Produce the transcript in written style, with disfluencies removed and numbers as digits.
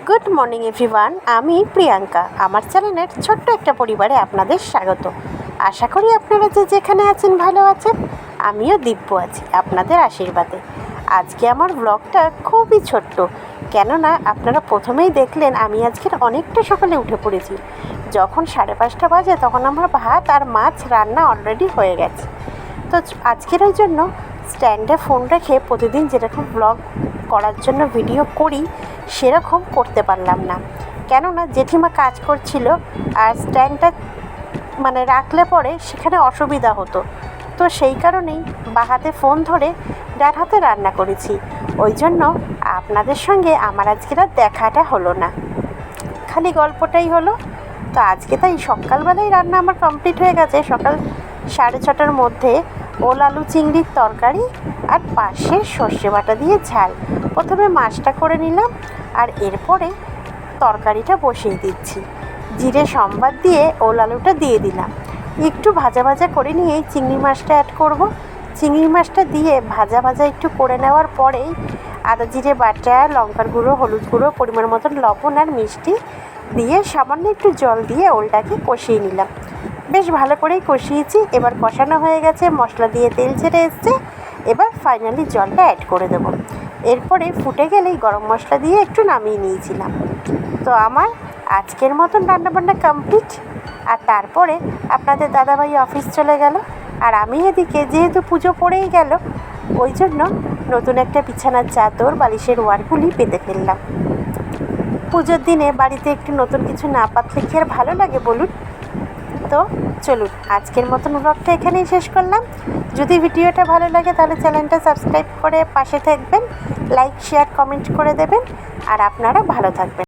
Good morning everyone, আমি প্রিয়াঙ্কা। আমার চ্যানেলের ছোট্ট একটা পরিবারে আপনাদের স্বাগত। আশা করি আপনারা যে যেখানে আছেন ভালো আছেন। আমিও দিব্য আছি আপনাদের আশীর্বাদে। আজকে আমার ব্লগটা খুবই ছোট্ট, কেননা আপনারা প্রথমেই দেখলেন আমি আজকের অনেকটা সকালে উঠে পড়েছি। যখন 5:30 বাজে তখন আমার ভাত আর মাছ রান্না অলরেডি হয়ে গেছে। তো আজকের ওই জন্য স্ট্যান্ডে ফোন রেখে প্রতিদিন যেরকম ব্লগ করার জন্য ভিডিও করি সেরকম করতে পারলাম না, কেননা জেঠিমা কাজ করছিল আর স্ট্যান্ডটা রাখলে পরে সেখানে অসুবিধা হতো। তো সেই কারণেই বাঁ হাতে ফোন ধরে ডান হাতে রান্না করেছি। ওই জন্য আপনাদের সঙ্গে আমার আজকের আর দেখাটা হলো না, খালি গল্পটাই হলো। তো আজকে তাই সকালবেলায় রান্না আমার কমপ্লিট হয়ে গেছে। সকাল 6:30টার মধ্যে ওল আলু চিংড়ির তরকারি আর পাশে সর্ষে বাটা দিয়ে ঝাল। প্রথমে মাছটা করে নিলাম আর এরপরে তরকারিটা বসিয়ে দিচ্ছি। জিরে সম্বাদ দিয়ে ওল আলুটা দিয়ে দিলাম। একটু ভাজা ভাজা করে নিয়েই চিংড়ি মাছটা অ্যাড করব। চিংড়ি মাছটা দিয়ে ভাজা ভাজা একটু করে নেওয়ার পরেই আদা জিরে বাটা, লঙ্কার গুঁড়ো, হলুদ গুঁড়ো, পরিমাণ মতন লবণ আর মিষ্টি দিয়ে সামান্য একটু জল দিয়ে ওলটাকে কষিয়ে নিলাম। বেশ ভালো করেই কষিয়েছি। এবার কষানো হয়ে গেছে, মশলা দিয়ে তেল ছেড়ে এসছে। এবার ফাইনালি জলটা অ্যাড করে দেবো। এরপরে ফুটে গেলেই গরম মশলা দিয়ে একটু নামিয়ে নিয়েছিলাম। তো আমার আজকের মতন রান্নাবান্না কমপ্লিট। আর তারপরে আপনাদের দাদাভাই অফিস চলে গেল, আর আমি এদিকে যেহেতু পুজো পড়েই গেল ওই জন্য নতুন একটা বিছানার চাদর, বালিশের ওয়ারগুলি পেতে ফেললাম। পুজোর দিনে বাড়িতে একটু নতুন কিছু না পাতলে কি আর ভালো লাগে বলুন? তো চলুন, আজকের মতন ব্লগটা এখানেই শেষ করলাম। যদি ভিডিওটা ভালো লাগে তাহলে চ্যানেলটা সাবস্ক্রাইব করে পাশে থাকবেন, লাইক শেয়ার কমেন্ট করে দেবেন। আর আপনারা ভালো থাকবেন।